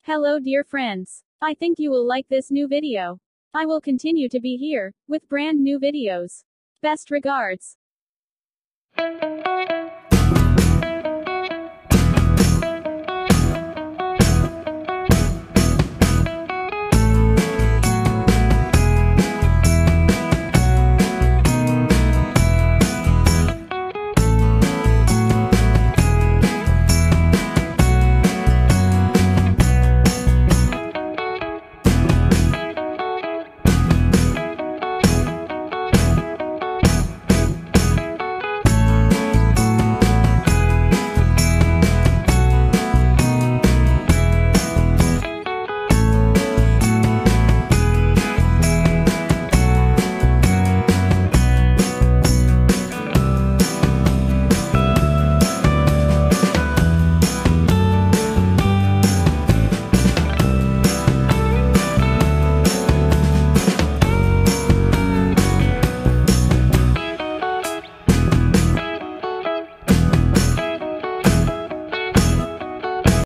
Hello dear friends. I think you will like this new video. I will continue to be here, with brand new videos. Best regards.